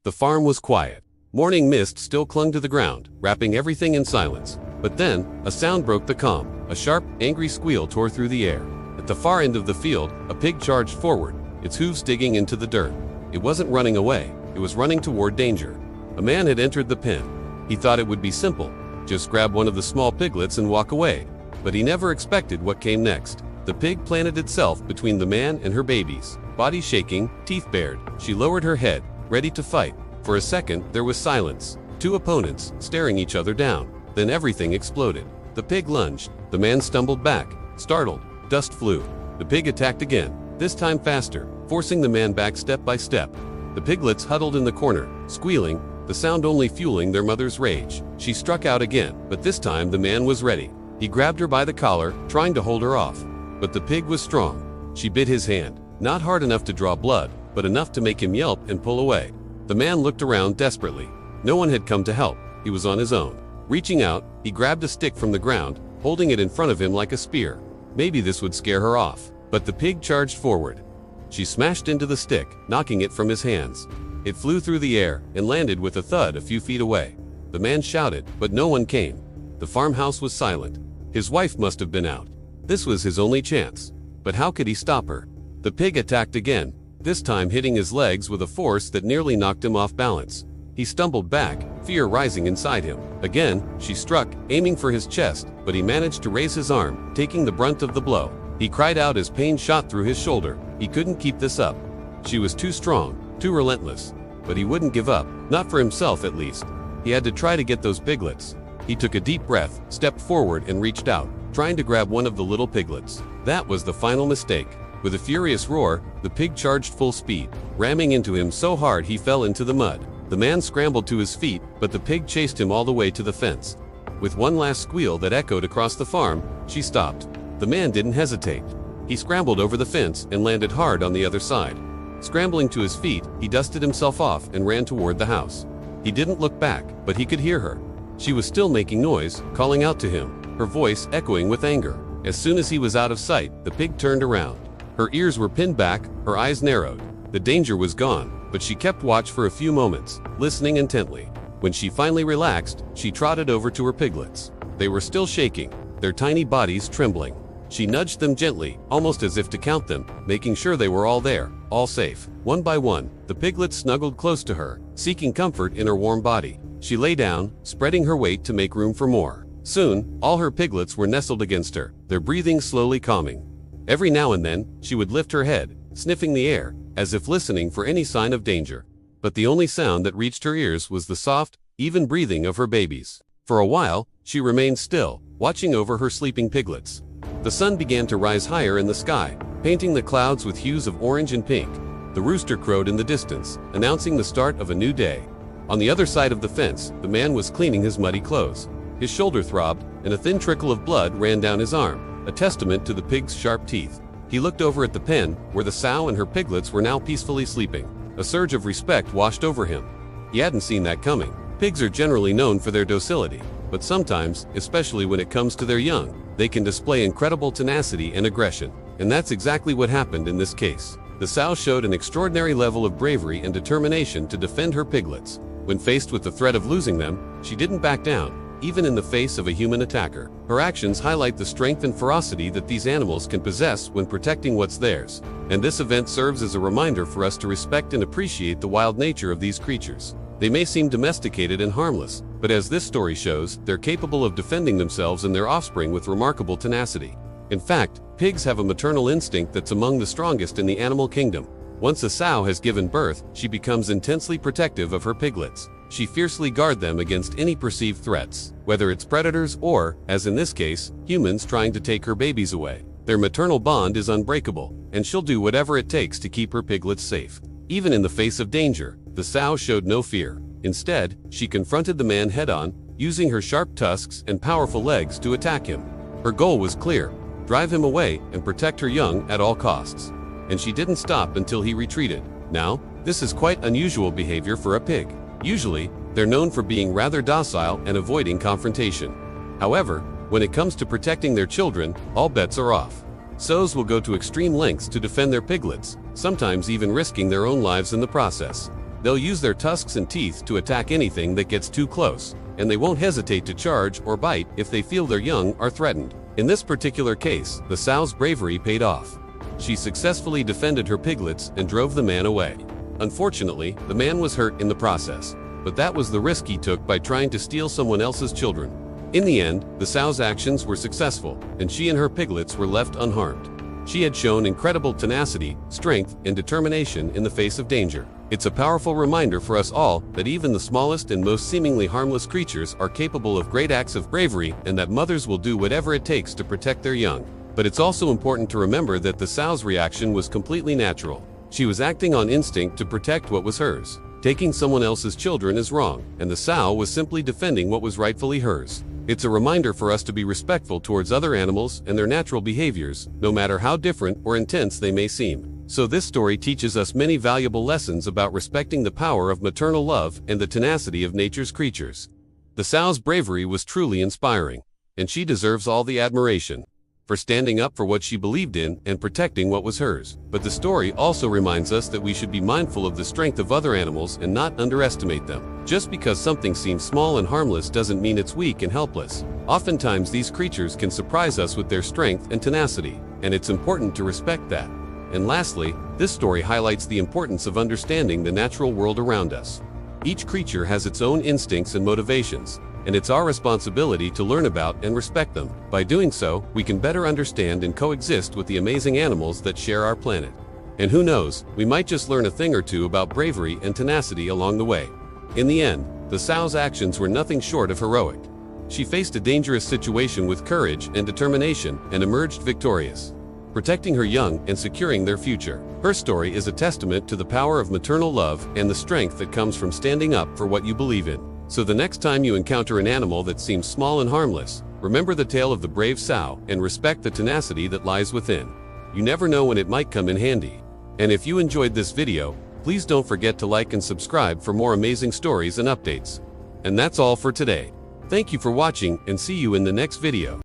The farm was quiet. Morning mist still clung to the ground, wrapping everything in silence. But then, a sound broke the calm. A sharp, angry squeal tore through the air. At the far end of the field, a pig charged forward, its hooves digging into the dirt. It wasn't running away, it was running toward danger. A man had entered the pen. He thought it would be simple. Just grab one of the small piglets and walk away. But he never expected what came next. The pig planted itself between the man and her babies. Body shaking, teeth bared, she lowered her head, ready to fight. For a second, there was silence. Two opponents, staring each other down. Then everything exploded. The pig lunged. The man stumbled back, startled. Dust flew. The pig attacked again, this time faster, forcing the man back step by step. The piglets huddled in the corner, squealing, the sound only fueling their mother's rage. She struck out again, but this time the man was ready. He grabbed her by the collar, trying to hold her off. But the pig was strong. She bit his hand, not hard enough to draw blood, but enough to make him yelp and pull away. The man looked around desperately. No one had come to help. He was on his own. Reaching out, he grabbed a stick from the ground, holding it in front of him like a spear. Maybe this would scare her off. But the pig charged forward. She smashed into the stick, knocking it from his hands. It flew through the air and landed with a thud a few feet away. The man shouted, but no one came. The farmhouse was silent. His wife must have been out. This was his only chance. But how could he stop her? The pig attacked again, this time hitting his legs with a force that nearly knocked him off balance. He stumbled back, fear rising inside him. Again, she struck, aiming for his chest, but he managed to raise his arm, taking the brunt of the blow. He cried out as pain shot through his shoulder. He couldn't keep this up. She was too strong, too relentless. But he wouldn't give up, not for himself at least. He had to try to get those piglets. He took a deep breath, stepped forward and reached out, trying to grab one of the little piglets. That was the final mistake. With a furious roar, the pig charged full speed, ramming into him so hard he fell into the mud. The man scrambled to his feet, but the pig chased him all the way to the fence. With one last squeal that echoed across the farm, she stopped. The man didn't hesitate. He scrambled over the fence and landed hard on the other side. Scrambling to his feet, he dusted himself off and ran toward the house. He didn't look back, but he could hear her. She was still making noise, calling out to him, her voice echoing with anger. As soon as he was out of sight, the pig turned around. Her ears were pinned back, her eyes narrowed. The danger was gone, but she kept watch for a few moments, listening intently. When she finally relaxed, she trotted over to her piglets. They were still shaking, their tiny bodies trembling. She nudged them gently, almost as if to count them, making sure they were all there, all safe. One by one, the piglets snuggled close to her, seeking comfort in her warm body. She lay down, spreading her weight to make room for more. Soon, all her piglets were nestled against her, their breathing slowly calming. Every now and then, she would lift her head, sniffing the air, as if listening for any sign of danger. But the only sound that reached her ears was the soft, even breathing of her babies. For a while, she remained still, watching over her sleeping piglets. The sun began to rise higher in the sky, painting the clouds with hues of orange and pink. The rooster crowed in the distance, announcing the start of a new day. On the other side of the fence, the man was cleaning his muddy clothes. His shoulder throbbed, and a thin trickle of blood ran down his arm, a testament to the pig's sharp teeth. He looked over at the pen, where the sow and her piglets were now peacefully sleeping. A surge of respect washed over him. He hadn't seen that coming. Pigs are generally known for their docility, but sometimes, especially when it comes to their young, they can display incredible tenacity and aggression. And that's exactly what happened in this case. The sow showed an extraordinary level of bravery and determination to defend her piglets. When faced with the threat of losing them, she didn't back down, even in the face of a human attacker. Her actions highlight the strength and ferocity that these animals can possess when protecting what's theirs. And this event serves as a reminder for us to respect and appreciate the wild nature of these creatures. They may seem domesticated and harmless, but as this story shows, they're capable of defending themselves and their offspring with remarkable tenacity. In fact, pigs have a maternal instinct that's among the strongest in the animal kingdom. Once a sow has given birth, she becomes intensely protective of her piglets. She fiercely guards them against any perceived threats, whether it's predators or, as in this case, humans trying to take her babies away. Their maternal bond is unbreakable, and she'll do whatever it takes to keep her piglets safe. Even in the face of danger, the sow showed no fear. Instead, she confronted the man head-on, using her sharp tusks and powerful legs to attack him. Her goal was clear: drive him away and protect her young at all costs. And she didn't stop until he retreated. Now, this is quite unusual behavior for a pig. Usually, they're known for being rather docile and avoiding confrontation. However, when it comes to protecting their children, all bets are off. Sows will go to extreme lengths to defend their piglets, sometimes even risking their own lives in the process. They'll use their tusks and teeth to attack anything that gets too close, and they won't hesitate to charge or bite if they feel their young are threatened. In this particular case, the sow's bravery paid off. She successfully defended her piglets and drove the man away. Unfortunately, the man was hurt in the process, but that was the risk he took by trying to steal someone else's children. In the end, the sow's actions were successful, and she and her piglets were left unharmed. She had shown incredible tenacity, strength, and determination in the face of danger. It's a powerful reminder for us all that even the smallest and most seemingly harmless creatures are capable of great acts of bravery, and that mothers will do whatever it takes to protect their young. But it's also important to remember that the sow's reaction was completely natural. She was acting on instinct to protect what was hers. Taking someone else's children is wrong, and the sow was simply defending what was rightfully hers. It's a reminder for us to be respectful towards other animals and their natural behaviors, no matter how different or intense they may seem. So this story teaches us many valuable lessons about respecting the power of maternal love and the tenacity of nature's creatures. The sow's bravery was truly inspiring, and she deserves all the admiration for standing up for what she believed in and protecting what was hers. But the story also reminds us that we should be mindful of the strength of other animals and not underestimate them. Just because something seems small and harmless doesn't mean it's weak and helpless. Oftentimes these creatures can surprise us with their strength and tenacity, and it's important to respect that. And lastly, this story highlights the importance of understanding the natural world around us. Each creature has its own instincts and motivations, and it's our responsibility to learn about and respect them. By doing so, we can better understand and coexist with the amazing animals that share our planet. And who knows, we might just learn a thing or two about bravery and tenacity along the way. In the end, the sow's actions were nothing short of heroic. She faced a dangerous situation with courage and determination and emerged victorious, protecting her young and securing their future. Her story is a testament to the power of maternal love and the strength that comes from standing up for what you believe in. So the next time you encounter an animal that seems small and harmless, remember the tale of the brave sow and respect the tenacity that lies within. You never know when it might come in handy. And if you enjoyed this video, please don't forget to like and subscribe for more amazing stories and updates. And that's all for today. Thank you for watching, and see you in the next video.